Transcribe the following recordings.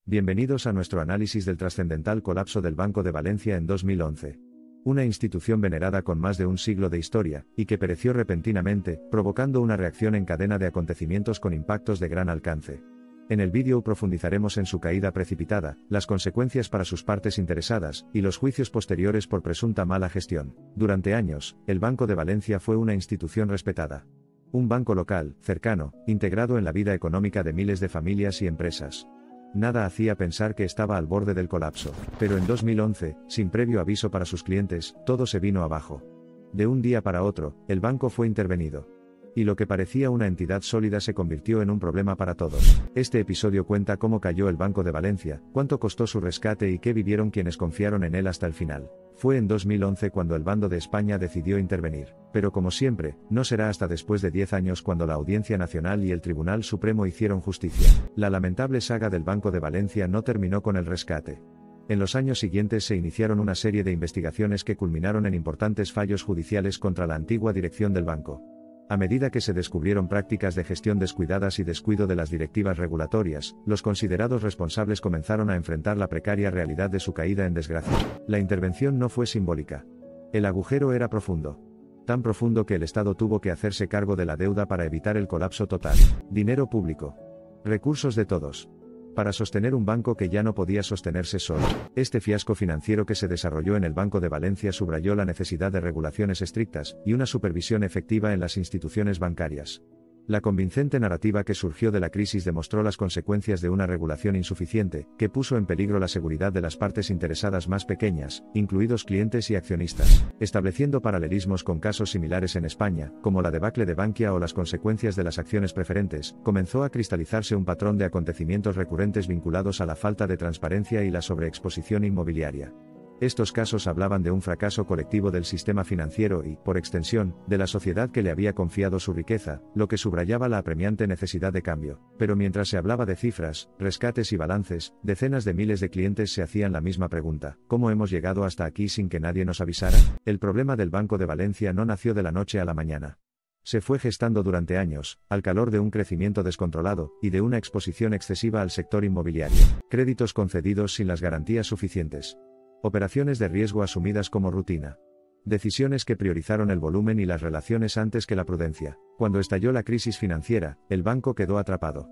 Bienvenidos a nuestro análisis del trascendental colapso del Banco de Valencia en 2011. Una institución venerada con más de un siglo de historia, y que pereció repentinamente, provocando una reacción en cadena de acontecimientos con impactos de gran alcance. En el vídeo profundizaremos en su caída precipitada, las consecuencias para sus partes interesadas, y los juicios posteriores por presunta mala gestión. Durante años, el Banco de Valencia fue una institución respetada. Un banco local, cercano, integrado en la vida económica de miles de familias y empresas. Nada hacía pensar que estaba al borde del colapso, pero en 2011, sin previo aviso para sus clientes, todo se vino abajo. De un día para otro, el banco fue intervenido. Y lo que parecía una entidad sólida se convirtió en un problema para todos. Este episodio cuenta cómo cayó el Banco de Valencia, cuánto costó su rescate y qué vivieron quienes confiaron en él hasta el final. Fue en 2011 cuando el bando de España decidió intervenir, pero como siempre, no será hasta después de 10 años cuando la Audiencia Nacional y el Tribunal Supremo hicieron justicia. La lamentable saga del Banco de Valencia no terminó con el rescate. En los años siguientes se iniciaron una serie de investigaciones que culminaron en importantes fallos judiciales contra la antigua dirección del banco. A medida que se descubrieron prácticas de gestión descuidadas y descuido de las directivas regulatorias, los considerados responsables comenzaron a enfrentar la precaria realidad de su caída en desgracia. La intervención no fue simbólica. El agujero era profundo. Tan profundo que el Estado tuvo que hacerse cargo de la deuda para evitar el colapso total. Dinero público. Recursos de todos. Para sostener un banco que ya no podía sostenerse solo. Este fiasco financiero que se desarrolló en el Banco de Valencia subrayó la necesidad de regulaciones estrictas y una supervisión efectiva en las instituciones bancarias. La convincente narrativa que surgió de la crisis demostró las consecuencias de una regulación insuficiente, que puso en peligro la seguridad de las partes interesadas más pequeñas, incluidos clientes y accionistas, estableciendo paralelismos con casos similares en España, como la debacle de Bankia o las consecuencias de las acciones preferentes. Comenzó a cristalizarse un patrón de acontecimientos recurrentes vinculados a la falta de transparencia y la sobreexposición inmobiliaria. Estos casos hablaban de un fracaso colectivo del sistema financiero y, por extensión, de la sociedad que le había confiado su riqueza, lo que subrayaba la apremiante necesidad de cambio. Pero mientras se hablaba de cifras, rescates y balances, decenas de miles de clientes se hacían la misma pregunta: ¿cómo hemos llegado hasta aquí sin que nadie nos avisara? El problema del Banco de Valencia no nació de la noche a la mañana. Se fue gestando durante años, al calor de un crecimiento descontrolado, y de una exposición excesiva al sector inmobiliario. Créditos concedidos sin las garantías suficientes. Operaciones de riesgo asumidas como rutina. Decisiones que priorizaron el volumen y las relaciones antes que la prudencia. Cuando estalló la crisis financiera, el banco quedó atrapado.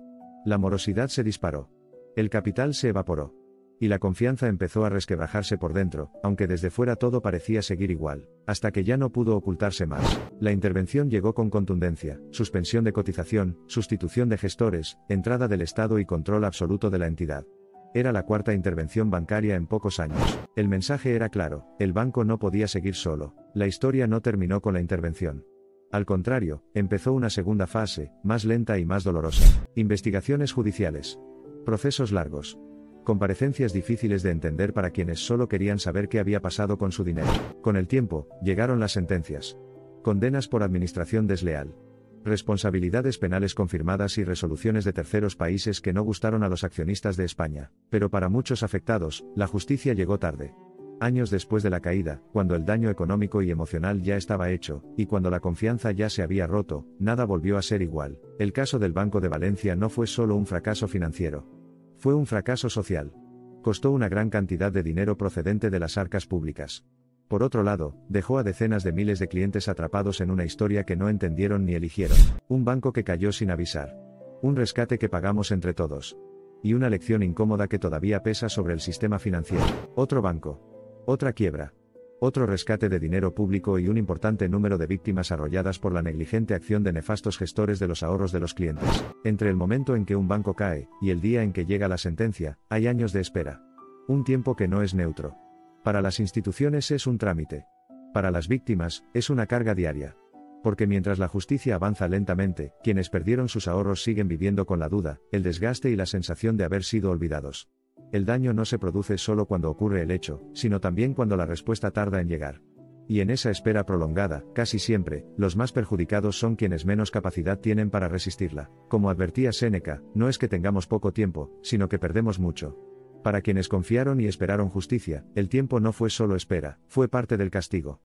La morosidad se disparó. El capital se evaporó. Y la confianza empezó a resquebrajarse por dentro, aunque desde fuera todo parecía seguir igual, hasta que ya no pudo ocultarse más. La intervención llegó con contundencia: suspensión de cotización, sustitución de gestores, entrada del Estado y control absoluto de la entidad. Era la cuarta intervención bancaria en pocos años. El mensaje era claro: el banco no podía seguir solo. La historia no terminó con la intervención. Al contrario, empezó una segunda fase, más lenta y más dolorosa. Investigaciones judiciales. Procesos largos. Comparecencias difíciles de entender para quienes solo querían saber qué había pasado con su dinero. Con el tiempo, llegaron las sentencias. Condenas por administración desleal. Responsabilidades penales confirmadas y resoluciones de terceros países que no gustaron a los accionistas de España. Pero para muchos afectados, la justicia llegó tarde. Años después de la caída, cuando el daño económico y emocional ya estaba hecho, y cuando la confianza ya se había roto, nada volvió a ser igual. El caso del Banco de Valencia no fue solo un fracaso financiero. Fue un fracaso social. Costó una gran cantidad de dinero procedente de las arcas públicas. Por otro lado, dejó a decenas de miles de clientes atrapados en una historia que no entendieron ni eligieron. Un banco que cayó sin avisar. Un rescate que pagamos entre todos. Y una lección incómoda que todavía pesa sobre el sistema financiero. Otro banco. Otra quiebra. Otro rescate de dinero público y un importante número de víctimas arrolladas por la negligente acción de nefastos gestores de los ahorros de los clientes. Entre el momento en que un banco cae, y el día en que llega la sentencia, hay años de espera. Un tiempo que no es neutro. Para las instituciones es un trámite. Para las víctimas, es una carga diaria. Porque mientras la justicia avanza lentamente, quienes perdieron sus ahorros siguen viviendo con la duda, el desgaste y la sensación de haber sido olvidados. El daño no se produce solo cuando ocurre el hecho, sino también cuando la respuesta tarda en llegar. Y en esa espera prolongada, casi siempre, los más perjudicados son quienes menos capacidad tienen para resistirla. Como advertía Séneca, no es que tengamos poco tiempo, sino que perdemos mucho. Para quienes confiaron y esperaron justicia, el tiempo no fue solo espera, fue parte del castigo.